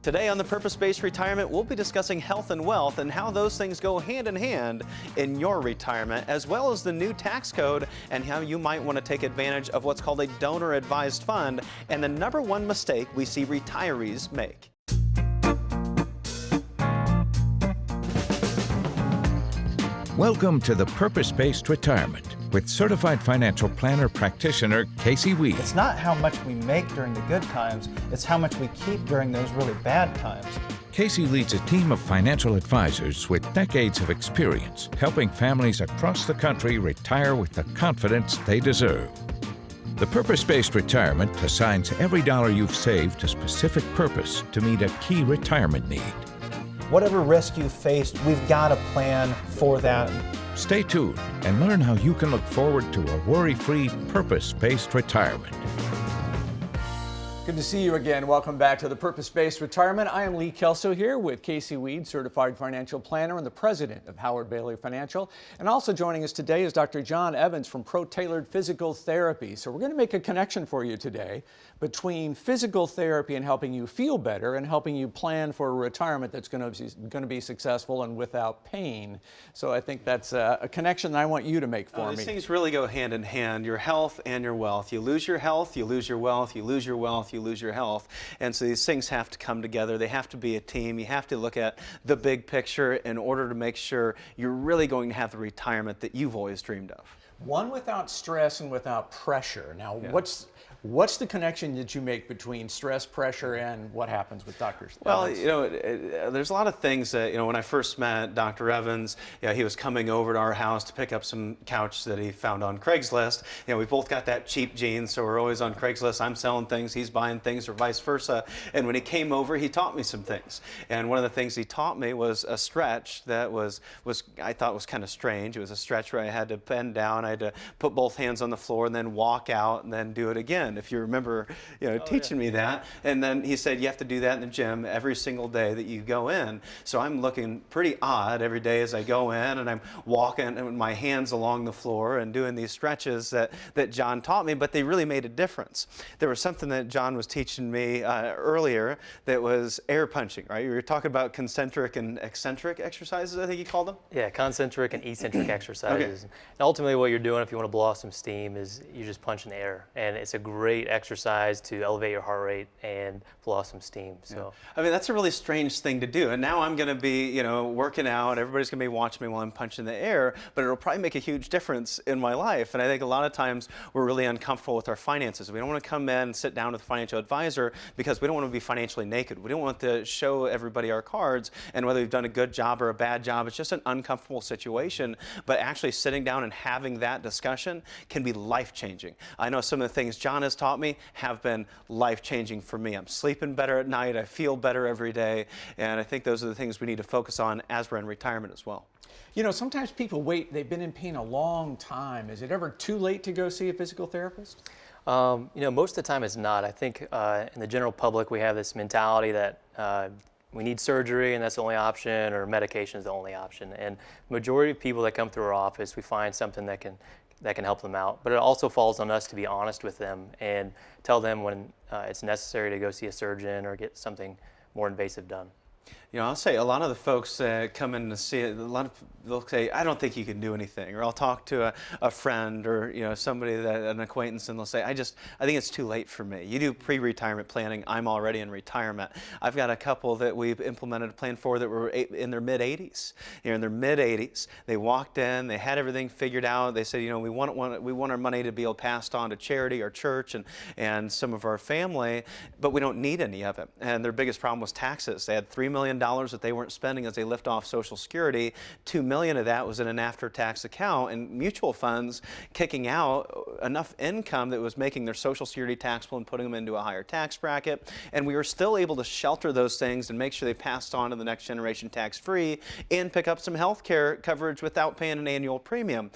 Today on the Purpose-Based Retirement, we'll be discussing health and wealth and how those things go hand in hand in your retirement, as well as the new tax code and how you might want to take advantage of what's called a donor-advised fund and the #1 mistake we see retirees make. Welcome to the Purpose-Based Retirement with certified financial planner practitioner Casey Weed. It's not how much we make during the good times, it's how much we keep during those really bad times. Casey leads a team of financial advisors with decades of experience, helping families across the country retire with the confidence they deserve. The Purpose-Based Retirement assigns every dollar you've saved a specific purpose to meet a key retirement need. Whatever risk you faced, we've got a plan for that. Stay tuned and learn how you can look forward to a worry-free, purpose-based retirement. Good to see you again. Welcome back to the Purpose-Based Retirement. I am Lee Kelso here with Casey Weed, certified financial planner and the president of Howard Bailey Financial. And also joining us today is Dr. John Evans from Pro Tailored Physical Therapy. So we're going to make a connection for you today between physical therapy and helping you feel better and helping you plan for a retirement that's going to be successful and without pain. So I think that's a connection that I want you to make for me. These things really go hand in hand, your health and your wealth. You lose your health, you lose your wealth, you lose your wealth, you lose your health. And so these things have to come together. They have to be a team. You have to look at the big picture in order to make sure you're really going to have the retirement that you've always dreamed of. One without stress and without pressure. Now, what's the connection that you make between stress, pressure, and what happens with Dr. Evans? Well, there's a lot of things that, when I first met Dr. Evans, he was coming over to our house to pick up some couch that he found on Craigslist. We both got that cheap gene, so we're always on Craigslist. I'm selling things, he's buying things, or vice versa. And when he came over, he taught me some things. And one of the things he taught me was a stretch that was I thought was kind of strange. It was a stretch where I had to bend down, I had to put both hands on the floor, and then walk out, and then do it again. If you remember, teaching me that. And then he said, you have to do that in the gym every single day that you go in. So I'm looking pretty odd every day as I go in, and I'm walking with my hands along the floor and doing these stretches that John taught me, but they really made a difference. There was something that John was teaching me earlier that was air punching, right? You were talking about concentric and eccentric exercises, I think you called them? Yeah, concentric and eccentric exercises. Okay. And ultimately what you're doing if you want to blow off some steam is you just punch in the air. And it's a great exercise to elevate your heart rate and blow off some steam. So I mean, that's a really strange thing to do. And now I'm going to be, working out. Everybody's going to be watching me while I'm punching the air, but it'll probably make a huge difference in my life. And I think a lot of times we're really uncomfortable with our finances. We don't want to come in and sit down with a financial advisor because we don't want to be financially naked. We don't want to show everybody our cards and whether we've done a good job or a bad job. It's just an uncomfortable situation. But actually sitting down and having that discussion can be life-changing. I know some of the things John has taught me have been life-changing for me. I'm sleeping better at night. I feel better every day. And I think those are the things we need to focus on as we're in retirement as well. Sometimes people wait. They've been in pain a long time. Is it ever too late to go see a physical therapist? Most of the time it's not. I think in the general public we have this mentality that we need surgery and that's the only option, or medication is the only option. And the majority of people that come through our office, we find something that can help them out. But it also falls on us to be honest with them and tell them when it's necessary to go see a surgeon or get something more invasive done. I'll say a lot of the folks that come in to see it, they'll say, I don't think you can do anything. Or I'll talk to a friend or somebody, an acquaintance, and they'll say, I think it's too late for me. You do pre-retirement planning. I'm already in retirement. I've got a couple that we've implemented a plan for that were in their mid-80s. In their mid-80s, they walked in, they had everything figured out. They said, we want our money to be passed on to charity, our church, and some of our family, but we don't need any of it. And their biggest problem was taxes. They had $3 million that they weren't spending as they lift off Social Security. $2 million of that was in an after-tax account, and mutual funds kicking out enough income that was making their Social Security taxable and putting them into a higher tax bracket. And we were still able to shelter those things and make sure they passed on to the next generation tax-free and pick up some health care coverage without paying an annual premium.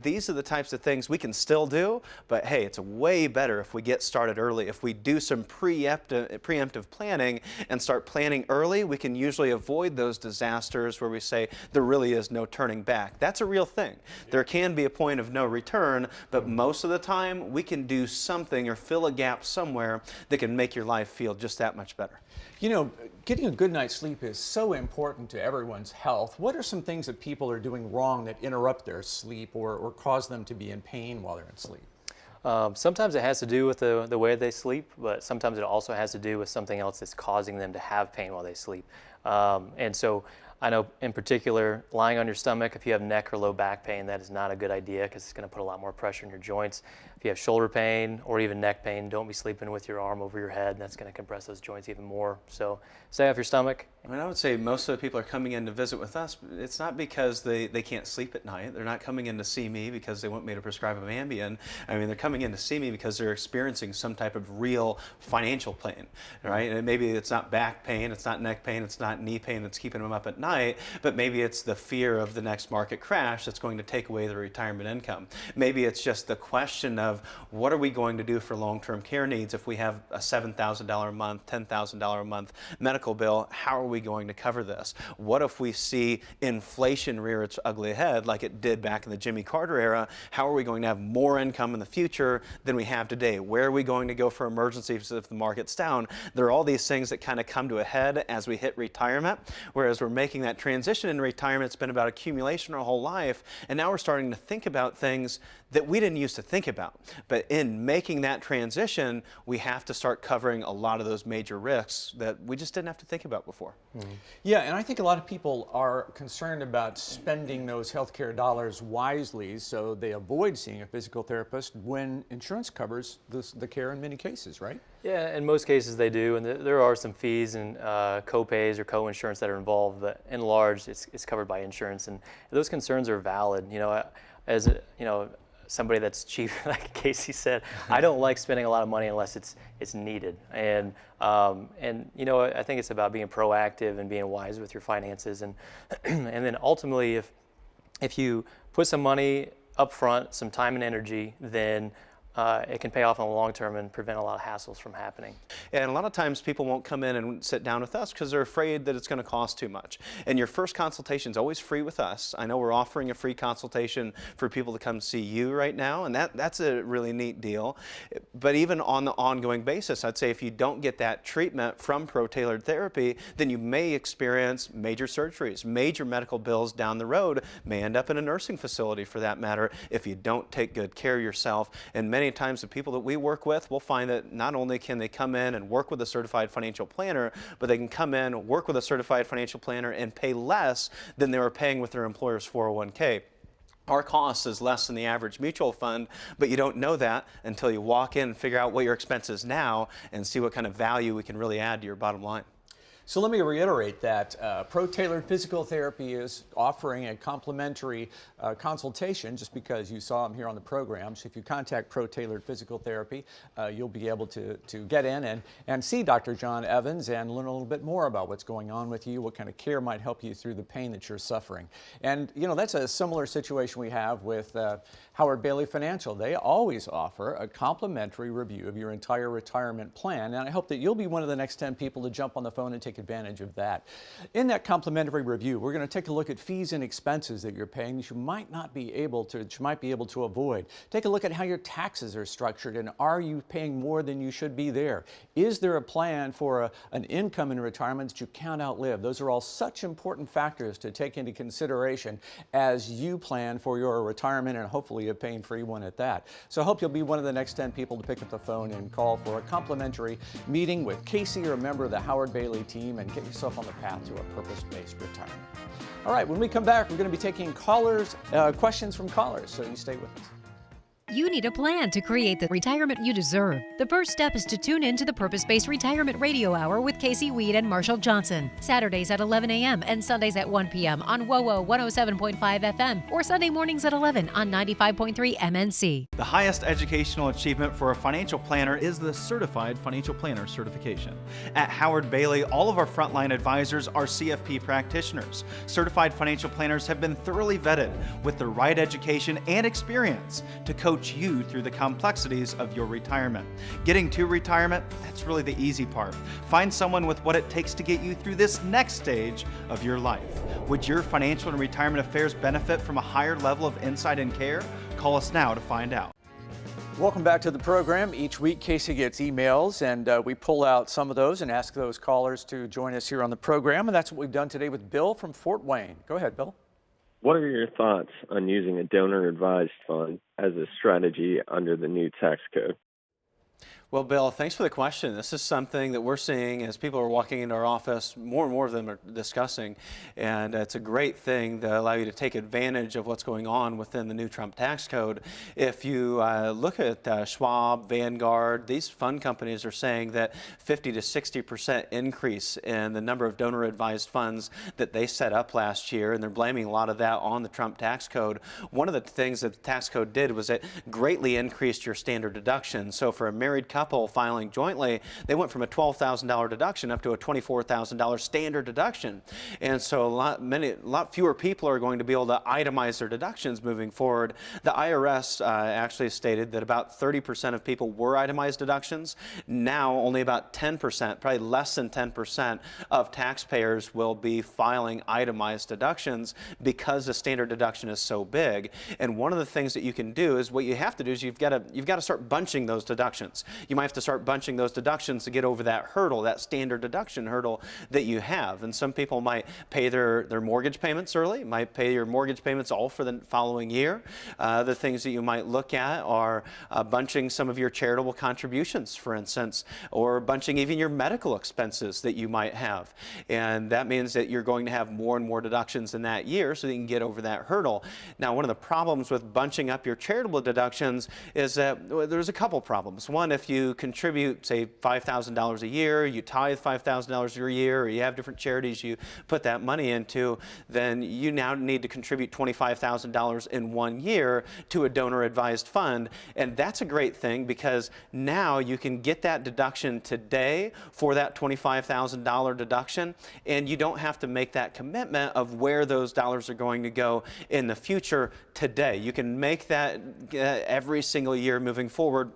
These are the types of things we can still do, but hey, it's way better if we get started early. If we do some preemptive planning and start planning early, we we can usually avoid those disasters where we say there really is no turning back. That's a real thing. There can be a point of no return, but most of the time we can do something or fill a gap somewhere that can make your life feel just that much better. You know, getting a good night's sleep is so important to everyone's health. What are some things that people are doing wrong that interrupt their sleep or cause them to be in pain while they're in sleep? Sometimes it has to do with the way they sleep, but sometimes it also has to do with something else that's causing them to have pain while they sleep. And so I know in particular, lying on your stomach, if you have neck or low back pain, that is not a good idea because it's going to put a lot more pressure on your joints. If you have shoulder pain or even neck pain, don't be sleeping with your arm over your head. That's going to compress those joints even more. So stay off your stomach. I mean, I would say most of the people are coming in to visit with us. It's not because they can't sleep at night. They're not coming in to see me because they want me to prescribe them Ambien. I mean, they're coming in to see me because they're experiencing some type of real financial pain, right? And maybe it's not back pain, it's not neck pain, it's not knee pain that's keeping them up at night, but maybe it's the fear of the next market crash that's going to take away their retirement income. Maybe it's just the question of what are we going to do for long-term care needs if we have a $7,000 a month, $10,000 a month medical bill? How are we going to cover this? What if we see inflation rear its ugly head like it did back in the Jimmy Carter era? How are we going to have more income in the future than we have today? Where are we going to go for emergencies if the market's down? There are all these things that kind of come to a head as we hit retirement, whereas we're making that transition in retirement. It's been about accumulation our whole life, and now we're starting to think about things that we didn't used to think about. But in making that transition, we have to start covering a lot of those major risks that we just didn't have to think about before. Mm-hmm. Yeah, and I think a lot of people are concerned about spending those healthcare dollars wisely so they avoid seeing a physical therapist when insurance covers the care in many cases, right? Yeah, in most cases they do, and there are some fees and co-pays or co-insurance that are involved, but in large it's covered by insurance, and those concerns are valid. You know, as somebody that's cheap, like Casey said, I don't like spending a lot of money unless it's needed. And you know, I think it's about being proactive and being wise with your finances, and and then ultimately, if you put some money up front, some time and energy, then it can pay off in the long term and prevent a lot of hassles from happening. And a lot of times people won't come in and sit down with us because they're afraid that it's going to cost too much. And your first consultation is always free with us. I know we're offering a free consultation for people to come see you right now, and that's a really neat deal. But even on the ongoing basis, I'd say if you don't get that treatment from Pro-Tailored Therapy, then you may experience major surgeries, major medical bills down the road, may end up in a nursing facility for that matter if you don't take good care of yourself. And many times the people that we work with, we'll find that not only can they come in and work with a certified financial planner, but they can come in, work with a certified financial planner and pay less than they were paying with their employer's 401k. Our cost is less than the average mutual fund, but you don't know that until you walk in and figure out what your expense is now and see what kind of value we can really add to your bottom line. So let me reiterate that Pro-Tailored Physical Therapy is offering a complimentary consultation just because you saw them here on the program. So if you contact Pro-Tailored Physical Therapy, you'll be able to get in and see Dr. John Evans and learn a little bit more about what's going on with you, what kind of care might help you through the pain that you're suffering. And you know, that's a similar situation we have with Howard Bailey Financial. They always offer a complimentary review of your entire retirement plan, and I hope that you'll be one of the next 10 people to jump on the phone and take advantage of that. In that complimentary review, we're going to take a look at fees and expenses that you're paying that you might be able to avoid. Take a look at how your taxes are structured, and are you paying more than you should be there? Is there a plan for an income in retirement that you can't outlive? Those are all such important factors to take into consideration as you plan for your retirement, and hopefully a pain-free one at that. So I hope you'll be one of the next 10 people to pick up the phone and call for a complimentary meeting with Casey or a member of the Howard Bailey team and get yourself on the path to a purpose-based retirement. All right, when we come back, we're going to be taking questions from callers, so you stay with us. You need a plan to create the retirement you deserve. The first step is to tune in to the Purpose-Based Retirement Radio Hour with Casey Weed and Marshall Johnson. Saturdays at 11 a.m. and Sundays at 1 p.m. on WOWO 107.5 FM or Sunday mornings at 11 on 95.3 MNC. The highest educational achievement for a financial planner is the Certified Financial Planner certification. At Howard Bailey, all of our frontline advisors are CFP practitioners. Certified financial planners have been thoroughly vetted with the right education and experience to coach coach you through the complexities of your retirement. Getting to retirement, that's really the easy part. Find someone with what it takes to get you through this next stage of your life. Would your financial and retirement affairs benefit from a higher level of insight and care? Call us now to find out. Welcome back to the program. Each week, Casey gets emails, and we pull out some of those and ask those callers to join us here on the program. And that's what we've done today with Bill from Fort Wayne. Go ahead, Bill. What are your thoughts on using a donor-advised fund as a strategy under the new tax code? Well, Bill, thanks for the question. This is something that we're seeing as people are walking into our office. More and more of them are discussing, and it's a great thing to allow you to take advantage of what's going on within the new Trump tax code. If you look at Schwab, Vanguard, these fund companies are saying that 50 to 60% increase in the number of donor-advised funds that they set up last year, and they're blaming a lot of that on the Trump tax code. One of the things that the tax code did was it greatly increased your standard deduction. So for a married couple filing jointly, they went from a $12,000 deduction up to a $24,000 standard deduction. And so a lot fewer people are going to be able to itemize their deductions moving forward. The IRS actually stated that about 30% of people were itemized deductions. Now only about 10%, probably less than 10% of taxpayers will be filing itemized deductions because the standard deduction is so big. And one of the things that you can do is what you have to do is you've got to start bunching those deductions. You might have to start bunching those deductions to get over that hurdle, that standard deduction hurdle that you have. And some people might pay their mortgage payments early, might pay your mortgage payments all for the following year. The things that you might look at are bunching some of your charitable contributions, for instance, or bunching even your medical expenses that you might have. And that means that you're going to have more and more deductions in that year so that you can get over that hurdle. Now, one of the problems with bunching up your charitable deductions is that there's a couple problems. One, if you contribute, say, $5,000 a year, you tithe $5,000 a year, or you have different charities you put that money into, then you now need to contribute $25,000 in 1 year to a donor-advised fund. And that's a great thing because now you can get that deduction today for that $25,000 deduction, and you don't have to make that commitment of where those dollars are going to go in the future today. You can make that every single year moving forward.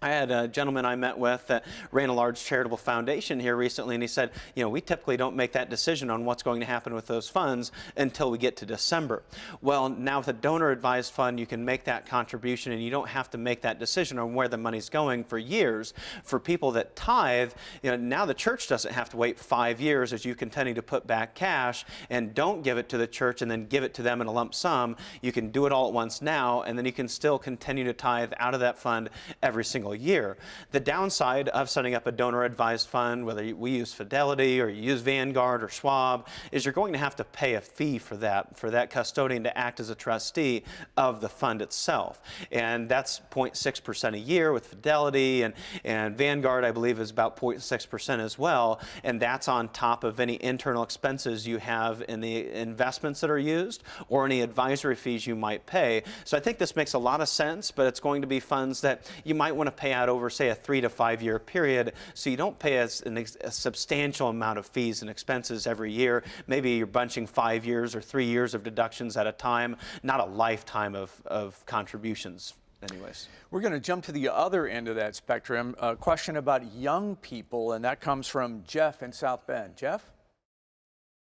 I had a gentleman I met with that ran a large charitable foundation here recently, and he said, we typically don't make that decision on what's going to happen with those funds until we get to December. Well, now with a donor-advised fund, you can make that contribution, and you don't have to make that decision on where the money's going for years. For people that tithe, now the church doesn't have to wait 5 years as you continue to put back cash and don't give it to the church and then give it to them in a lump sum. You can do it all at once now, and then you can still continue to tithe out of that fund every single year. The downside of setting up a donor-advised fund, whether we use Fidelity or you use Vanguard or Schwab, is you're going to have to pay a fee for that custodian to act as a trustee of the fund itself. And that's 0.6% a year with Fidelity, and Vanguard, I believe, is about 0.6% as well. And that's on top of any internal expenses you have in the investments that are used or any advisory fees you might pay. So I think this makes a lot of sense, but it's going to be funds that you might want to pay out over, say, a 3 to 5 year period, so you don't pay a substantial amount of fees and expenses every year. Maybe you're bunching 5 years or 3 years of deductions at a time, not a lifetime of contributions. Anyways. We're going to jump to the other end of that spectrum. A question about young people, and that comes from Jeff in South Bend. Jeff?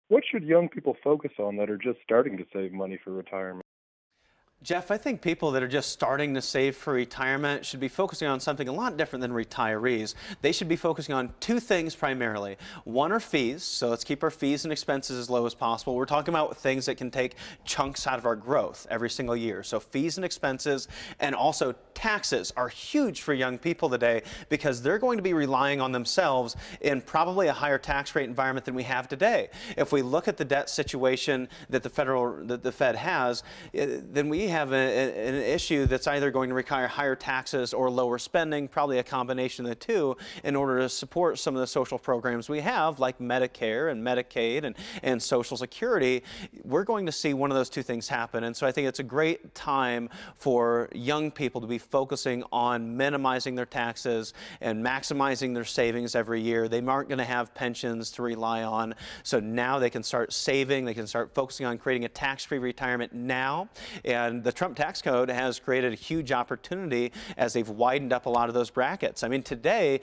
What should young people focus on that are just starting to save money for retirement? Jeff, I think people that are just starting to save for retirement should be focusing on something a lot different than retirees. They should be focusing on two things primarily. One are fees, so let's keep our fees and expenses as low as possible. We're talking about things that can take chunks out of our growth every single year. So fees and expenses, and also taxes are huge for young people today because they're going to be relying on themselves in probably a higher tax rate environment than we have today. If we look at the debt situation that the Fed has, then we have an issue that's either going to require higher taxes or lower spending, probably a combination of the two, in order to support some of the social programs we have, like Medicare and Medicaid and Social Security. We're going to see one of those two things happen. And so I think it's a great time for young people to be focusing on minimizing their taxes and maximizing their savings every year. They aren't going to have pensions to rely on. So now they can start saving. They can start focusing on creating a tax-free retirement now. And And the Trump tax code has created a huge opportunity as they've widened up a lot of those brackets. I mean, today,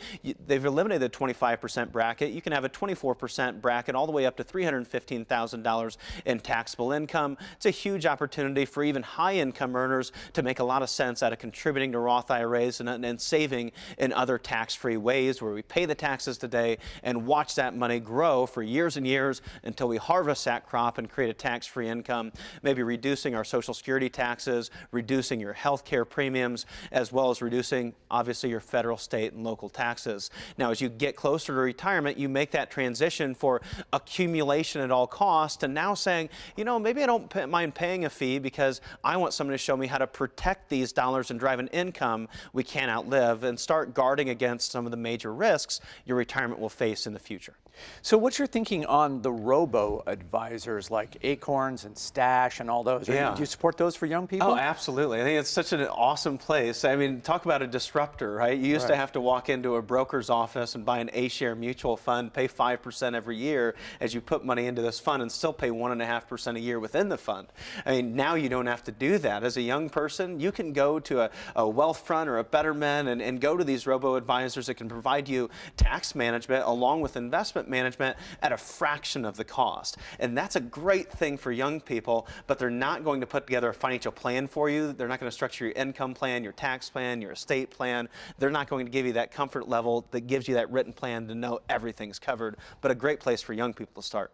they've eliminated the 25% bracket. You can have a 24% bracket all the way up to $315,000 in taxable income. It's a huge opportunity for even high income earners to make a lot of sense out of contributing to Roth IRAs and saving in other tax-free ways where we pay the taxes today and watch that money grow for years and years until we harvest that crop and create a tax-free income, maybe reducing our Social Security taxes, reducing your health care premiums, as well as reducing, obviously, your federal, state, and local taxes. Now, as you get closer to retirement, you make that transition for accumulation at all costs to now saying, you know, maybe I don't mind paying a fee because I want someone to show me how to protect these dollars and drive an income we can't outlive and start guarding against some of the major risks your retirement will face in the future. So what's your thinking on the robo-advisors like Acorns and Stash and all those? Yeah. Do you support those for young people? Oh, absolutely. I think it's such an awesome place. I mean, talk about a disruptor, right? You used to have to walk into a broker's office and buy an A-share mutual fund, pay 5% every year as you put money into this fund and still pay 1.5% a year within the fund. I mean, now you don't have to do that. As a young person, you can go to a Wealthfront or a Betterment and go to these robo-advisors that can provide you tax management along with investment management at a fraction of the cost. And that's a great thing for young people, but they're not going to put together a financial plan for you. They're not going to structure your income plan, your tax plan, your estate plan. They're not going to give you that comfort level that gives you that written plan to know everything's covered, but a great place for young people to start.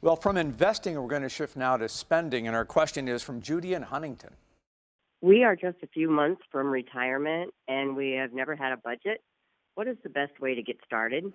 Well, from investing, we're going to shift now to spending, and our question is from Judy in Huntington. We are just a few months from retirement, and we have never had a budget. What is the best way to get started?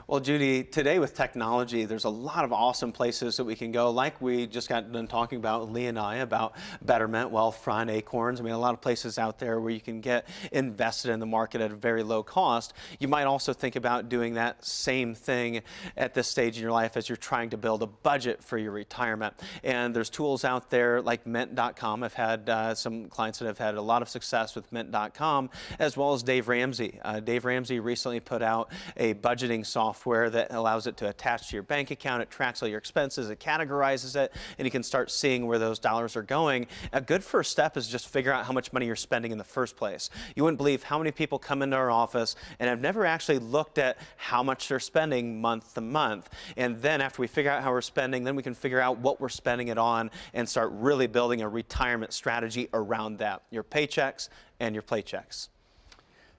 Well, Judy, today with technology, there's a lot of awesome places that we can go, like we just got done talking about, Lee and I, about Betterment, Wealthfront, Acorns. I mean, a lot of places out there where you can get invested in the market at a very low cost. You might also think about doing that same thing at this stage in your life as you're trying to build a budget for your retirement. And there's tools out there like Mint.com. I've had some clients that have had a lot of success with Mint.com, as well as Dave Ramsey. Dave Ramsey recently put out a budgeting software that allows it to attach to your bank account. It tracks all your expenses, it categorizes it, and you can start seeing where those dollars are going. A good first step is just figure out how much money you're spending in the first place. You wouldn't believe how many people come into our office and have never actually looked at how much they're spending month to month. And then after we figure out how we're spending, then we can figure out what we're spending it on and start really building a retirement strategy around that, your paychecks and your playchecks.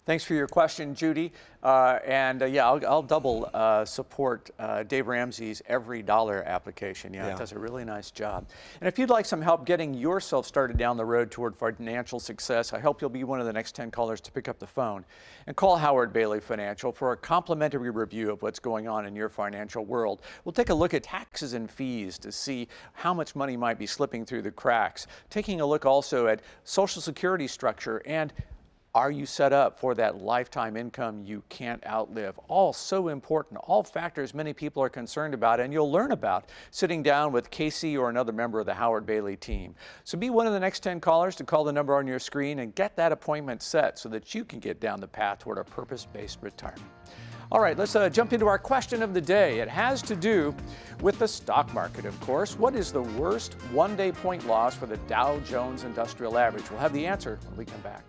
Thanks for your question, Judy. Yeah, I'll double support Dave Ramsey's Every Dollar application. Yeah, it does a really nice job. And if you'd like some help getting yourself started down the road toward financial success, I hope you'll be one of the next 10 callers to pick up the phone and call Howard Bailey Financial for a complimentary review of what's going on in your financial world. We'll take a look at taxes and fees to see how much money might be slipping through the cracks, taking a look also at Social Security structure and are you set up for that lifetime income you can't outlive? All so important, all factors many people are concerned about, and you'll learn about sitting down with Casey or another member of the Howard Bailey team. So be one of the next 10 callers to call the number on your screen and get that appointment set so that you can get down the path toward a purpose-based retirement. All right, let's jump into our question of the day. It has to do with the stock market, of course. What is the worst one-day point loss for the Dow Jones Industrial Average? We'll have the answer when we come back.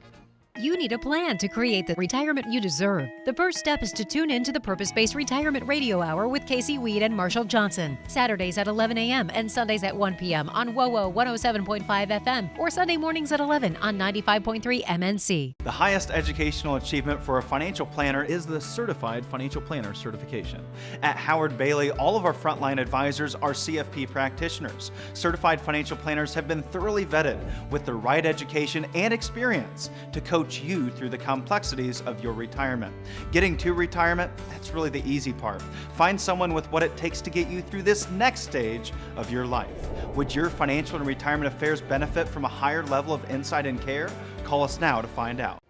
You need a plan to create the retirement you deserve. The first step is to tune in to the Purpose-Based Retirement Radio Hour with Casey Weed and Marshall Johnson. Saturdays at 11 a.m. and Sundays at 1 p.m. on WOWO 107.5 FM or Sunday mornings at 11 on 95.3 MNC. The highest educational achievement for a financial planner is the Certified Financial Planner certification. At Howard Bailey, all of our frontline advisors are CFP practitioners. Certified financial planners have been thoroughly vetted with the right education and experience to coach you through the complexities of your retirement. Getting to retirement, that's really the easy part. Find someone with what it takes to get you through this next stage of your life. Would your financial and retirement affairs benefit from a higher level of insight and care? Call us now to find out.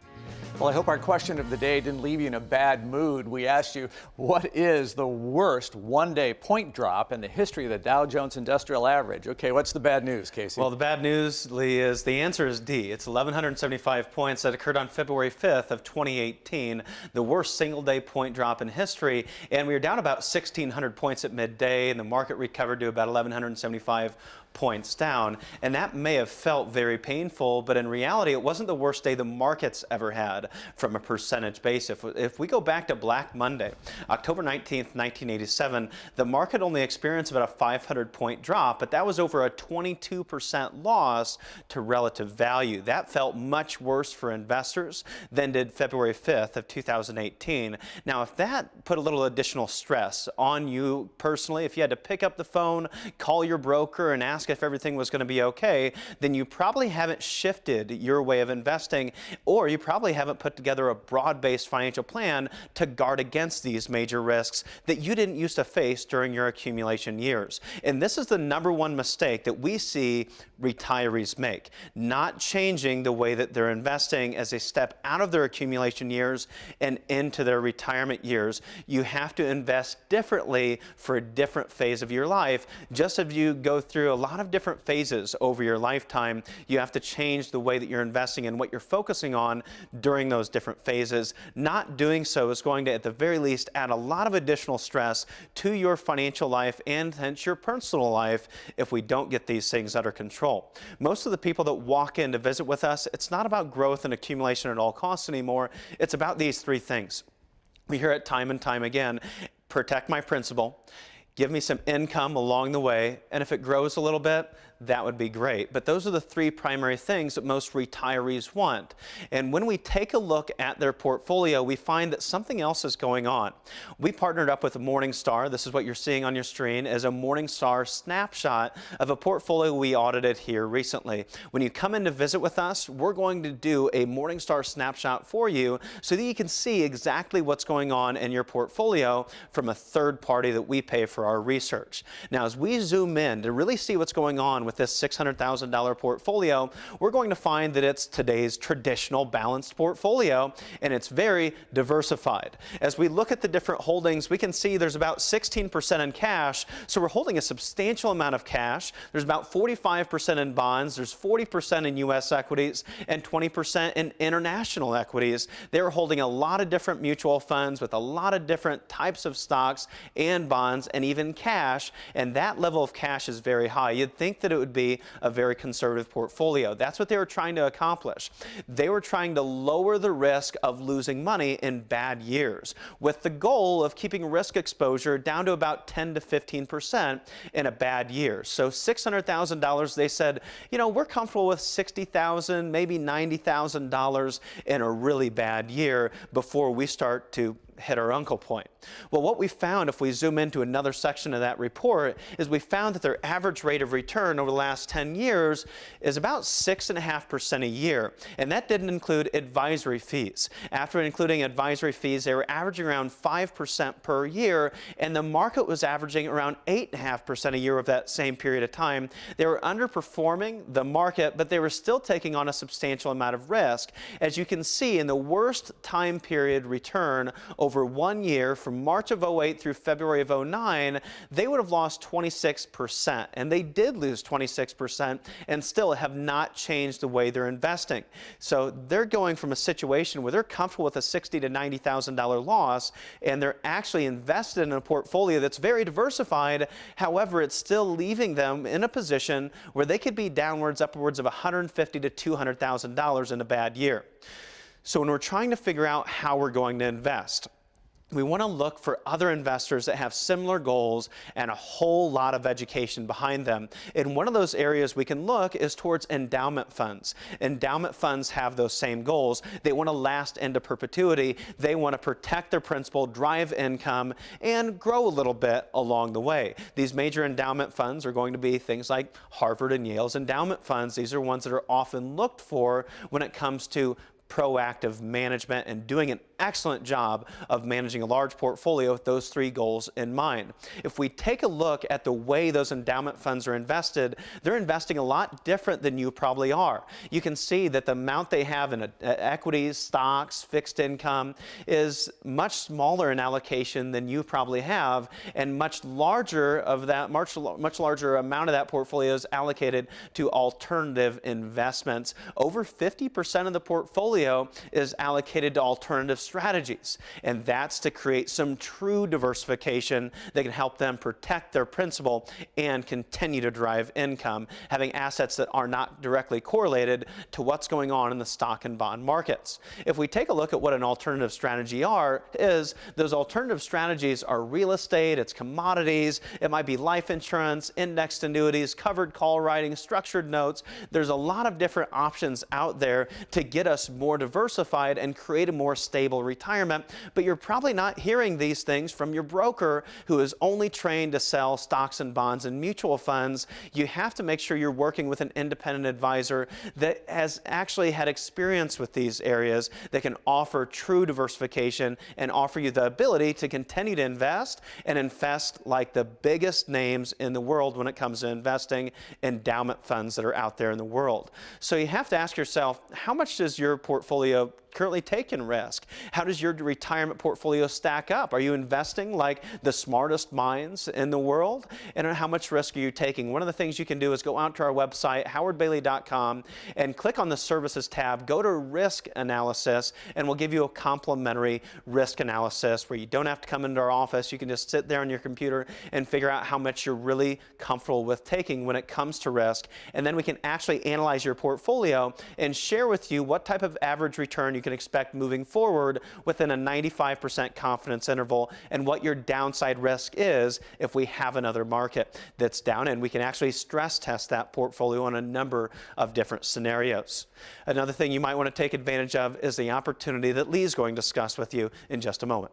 Well, I hope our question of the day didn't leave you in a bad mood. We asked you, what is the worst one-day point drop in the history of the Dow Jones Industrial Average? Okay, what's the bad news, Casey? Well, the bad news, Lee, is the answer is D. It's 1,175 points that occurred on February 5th of 2018, the worst single-day point drop in history. And we were down about 1,600 points at midday, and the market recovered to about 1,175 points down. And that may have felt very painful, but in reality, it wasn't the worst day the markets ever had from a percentage basis. If we go back to Black Monday, October 19th, 1987, the market only experienced about a 500-point drop, but that was over a 22% loss to relative value. That felt much worse for investors than did February 5th of 2018. Now, if that put a little additional stress on you personally, if you had to pick up the phone, call your broker, and ask if everything was going to be okay, then you probably haven't shifted your way of investing, or you probably haven't put together a broad-based financial plan to guard against these major risks that you didn't used to face during your accumulation years. And this is the number one mistake that we see retirees make, not changing the way that they're investing as they step out of their accumulation years and into their retirement years. You have to invest differently for a different phase of your life. Just as you go through a lot of different phases over your lifetime, you have to change the way that you're investing and what you're focusing on during those different phases. Not doing so is going to, at the very least, add a lot of additional stress to your financial life and hence your personal life if we don't get these things under control. Most of the people that walk in to visit with us, it's not about growth and accumulation at all costs anymore. It's about these three things. We hear it time and time again: protect my principal, give me some income along the way, and if it grows a little bit, that would be great. But those are the three primary things that most retirees want. And when we take a look at their portfolio, we find that something else is going on. We partnered up with Morningstar. This is what you're seeing on your screen as a Morningstar snapshot of a portfolio we audited here recently. When you come in to visit with us, we're going to do a Morningstar snapshot for you so that you can see exactly what's going on in your portfolio from a third party that we pay for our research. Now, as we zoom in to really see what's going on with this $600,000 portfolio, we're going to find that it's today's traditional balanced portfolio, and it's very diversified. As we look at the different holdings, we can see there's about 16% in cash, so we're holding a substantial amount of cash. There's about 45% in bonds, there's 40% in U.S. equities, and 20% in international equities. They're holding a lot of different mutual funds with a lot of different types of stocks and bonds and even cash, and that level of cash is very high. You'd think that it would be a very conservative portfolio. That's what they were trying to accomplish. They were trying to lower the risk of losing money in bad years, with the goal of keeping risk exposure down to about 10 to 15% in a bad year. So $600,000, they said, you know, we're comfortable with $60,000, maybe $90,000 in a really bad year before we start to hit our uncle point. Well, what we found, if we zoom into another section of that report, is we found that their average rate of return over the last 10 years is about 6.5% a year. And that didn't include advisory fees. After including advisory fees, they were averaging around 5% per year, and the market was averaging around 8.5% a year of that same period of time. They were underperforming the market, but they were still taking on a substantial amount of risk. As you can see, in the worst time period return over 1 year, from March of 08 through February of 09, they would have lost 26%. And they did lose 26% and still have not changed the way they're investing. So they're going from a situation where they're comfortable with a $60,000 to $90,000 loss, and they're actually invested in a portfolio that's very diversified. However, it's still leaving them in a position where they could be downwards, upwards of $150,000 to $200,000 in a bad year. So when we're trying to figure out how we're going to invest, we want to look for other investors that have similar goals and a whole lot of education behind them. And one of those areas we can look is towards endowment funds. Endowment funds have those same goals. They want to last into perpetuity. They want to protect their principal, drive income, and grow a little bit along the way. These major endowment funds are going to be things like Harvard and Yale's endowment funds. These are ones that are often looked for when it comes to proactive management and doing an excellent job of managing a large portfolio with those 3 goals in mind. If we take a look at the way those endowment funds are invested, they're investing a lot different than you probably are. You can see that the amount they have in equities, stocks, fixed income is much smaller in allocation than you probably have, and much larger amount of that portfolio is allocated to alternative investments. Over 50% of the portfolio is allocated to alternative strategies, and that's to create some true diversification that can help them protect their principal and continue to drive income, having assets that are not directly correlated to what's going on in the stock and bond markets. If we take a look at what an alternative strategy is, those alternative strategies are real estate, it's commodities, it might be life insurance, indexed annuities, covered call writing, structured notes. There's a lot of different options out there to get us more diversified and create a more stable retirement, but you're probably not hearing these things from your broker who is only trained to sell stocks and bonds and mutual funds. You have to make sure you're working with an independent advisor that has actually had experience with these areas, that can offer true diversification and offer you the ability to continue to invest and invest like the biggest names in the world when it comes to investing endowment funds that are out there in the world. So you have to ask yourself, how much does your portfolio currently take in risk? How does your retirement portfolio stack up? Are you investing like the smartest minds in the world? And how much risk are you taking? One of the things you can do is go out to our website, howardbailey.com, and click on the Services tab, go to Risk Analysis, and we'll give you a complimentary risk analysis where you don't have to come into our office. You can just sit there on your computer and figure out how much you're really comfortable with taking when it comes to risk. And then we can actually analyze your portfolio and share with you what type of average return you can expect moving forward within a 95% confidence interval, and what your downside risk is if we have another market that's down, and we can actually stress test that portfolio on a number of different scenarios. Another thing you might want to take advantage of is the opportunity that Lee's going to discuss with you in just a moment.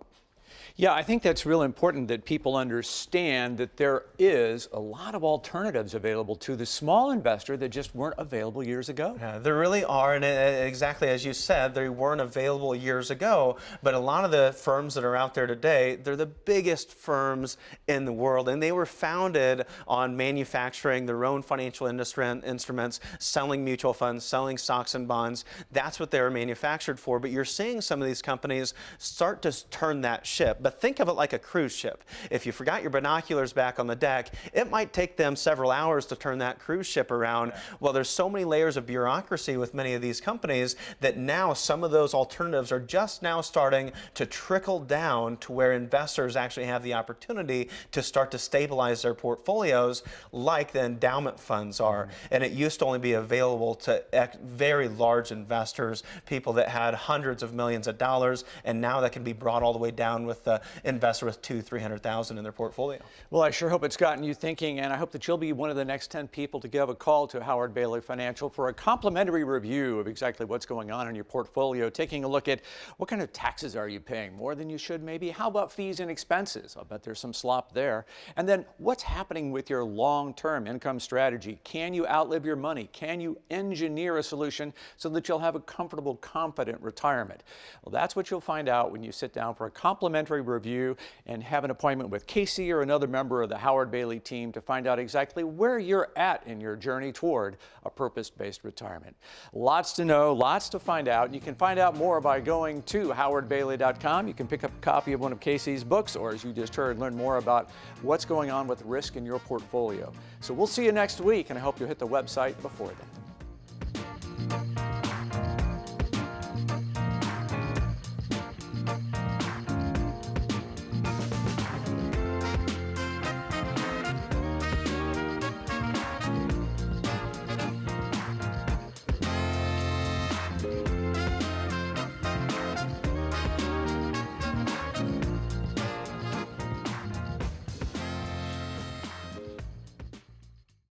Yeah, I think that's real important that people understand that there is a lot of alternatives available to the small investor that just weren't available years ago. Yeah, there really are, and exactly as you said, they weren't available years ago, but a lot of the firms that are out there today, they're the biggest firms in the world, and they were founded on manufacturing their own financial instruments, selling mutual funds, selling stocks and bonds. That's what they were manufactured for, but you're seeing some of these companies start to turn that ship. But think of it like a cruise ship. If you forgot your binoculars back on the deck, it might take them several hours to turn that cruise ship around. Well, there's so many layers of bureaucracy with many of these companies that now some of those alternatives are just now starting to trickle down to where investors actually have the opportunity to start to stabilize their portfolios like the endowment funds are. And it used to only be available to very large investors, people that had hundreds of millions of dollars, and now that can be brought all the way down with the investor with $200,000-300,000 in their portfolio. Well, I sure hope it's gotten you thinking, and I hope that you'll be one of the next 10 people to give a call to Howard Bailey Financial for a complimentary review of exactly what's going on in your portfolio, taking a look at what kind of taxes are you paying, more than you should maybe? How about fees and expenses? I'll bet there's some slop there. And then what's happening with your long-term income strategy? Can you outlive your money? Can you engineer a solution so that you'll have a comfortable, confident retirement? Well, that's what you'll find out when you sit down for a complimentary review and have an appointment with Casey or another member of the Howard Bailey team to find out exactly where you're at in your journey toward a purpose-based retirement. Lots to know, lots to find out. You can find out more by going to howardbailey.com. You can pick up a copy of one of Casey's books, or as you just heard, learn more about what's going on with risk in your portfolio. So we'll see you next week, and I hope you'll hit the website before then.